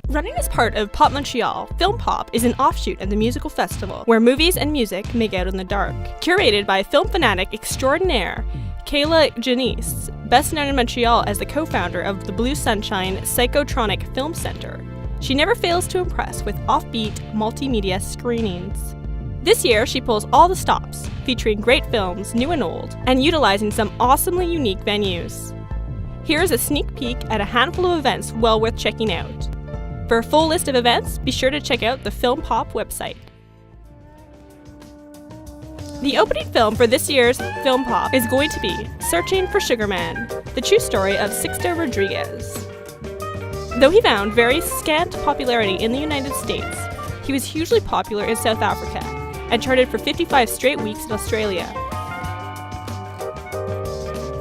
Running as part of Pop Montreal, Film Pop is an offshoot of the musical festival where movies and music make out in the dark. Curated by film fanatic extraordinaire Kayla Janice, best known in Montreal as the co-founder of the Blue Sunshine Psychotronic Film Center, she never fails to impress with offbeat multimedia screenings. This year, she pulls all the stops, featuring great films, new and old, and utilizing some awesomely unique venues. Here is a sneak peek at a handful of events well worth checking out. For a full list of events, be sure to check out the Film Pop website. The opening film for this year's Film Pop is going to be Searching for Sugar Man, the true story of Sixto Rodriguez. Though he found very scant popularity in the United States, he was hugely popular in South Africa and charted for 55 straight weeks in Australia.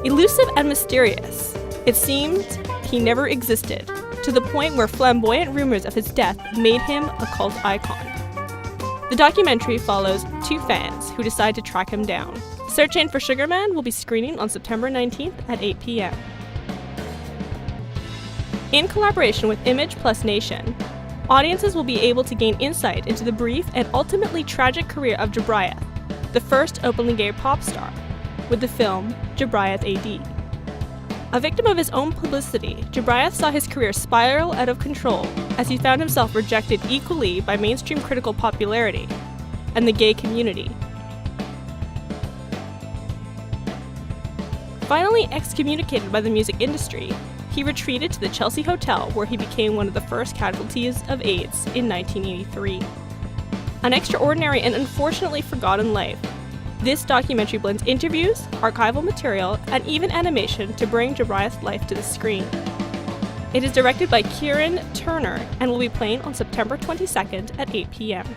Elusive and mysterious, it seemed he never existed, to the point where flamboyant rumors of his death made him a cult icon. The documentary follows two fans who decide to track him down. Searching for Sugar Man will be screening on September 19th at 8 p.m. In collaboration with Image Plus Nation, audiences will be able to gain insight into the brief and ultimately tragic career of Jobriath, the first openly gay pop star, with the film Jobriath AD. A victim of his own publicity, Jobriath saw his career spiral out of control as he found himself rejected equally by mainstream critical popularity and the gay community. Finally excommunicated by the music industry, he retreated to the Chelsea Hotel where he became one of the first casualties of AIDS in 1983. An extraordinary and unfortunately forgotten life. This documentary blends interviews, archival material, and even animation to bring Jobriath's life to the screen. It is directed by Kieran Turner and will be playing on September 22nd at 8 p.m.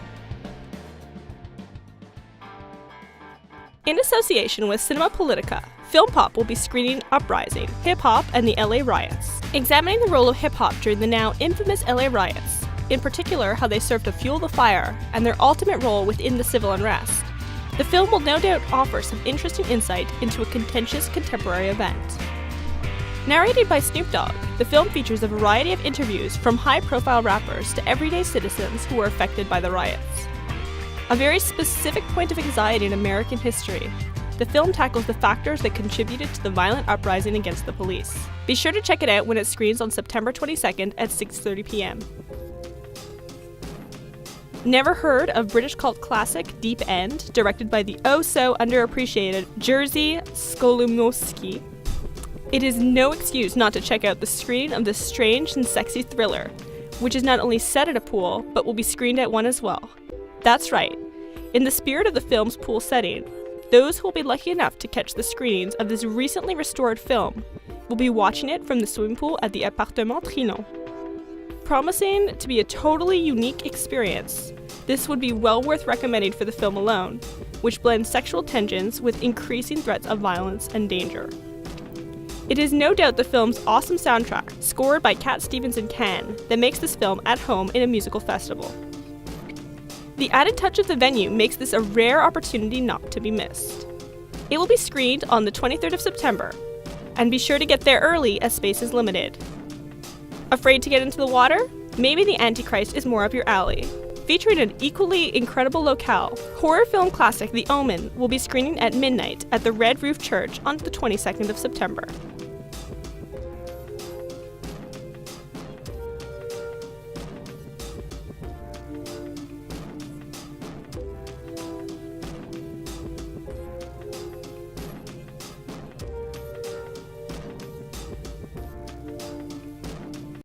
In association with Cinema Politica, Film Pop will be screening Uprising, Hip Hop and the LA Riots, examining the role of hip hop during the now infamous LA riots, in particular how they served to fuel the fire and their ultimate role within the civil unrest. The film will no doubt offer some interesting insight into a contentious contemporary event. Narrated by Snoop Dogg, the film features a variety of interviews from high-profile rappers to everyday citizens who were affected by the riots. A very specific point of anxiety in American history, the film tackles the factors that contributed to the violent uprising against the police. Be sure to check it out when it screens on September 22nd at 6:30 p.m. Never heard of British cult classic Deep End, directed by the oh-so-underappreciated Jerzy Skolimowski? It is no excuse not to check out the screening of this strange and sexy thriller, which is not only set at a pool, but will be screened at one as well. That's right. In the spirit of the film's pool setting, those who will be lucky enough to catch the screenings of this recently restored film will be watching it from the swimming pool at the Appartement Trianon. Promising to be a totally unique experience, this would be well worth recommending for the film alone, which blends sexual tensions with increasing threats of violence and danger. It is no doubt the film's awesome soundtrack, scored by Cat Stevens and Can, that makes this film at home in a musical festival. The added touch of the venue makes this a rare opportunity not to be missed. It will be screened on the 23rd of September, and be sure to get there early as space is limited. Afraid to get into the water? Maybe the Antichrist is more up your alley. Featuring an equally incredible locale, horror film classic The Omen will be screening at midnight at the Red Roof Church on the 22nd of September.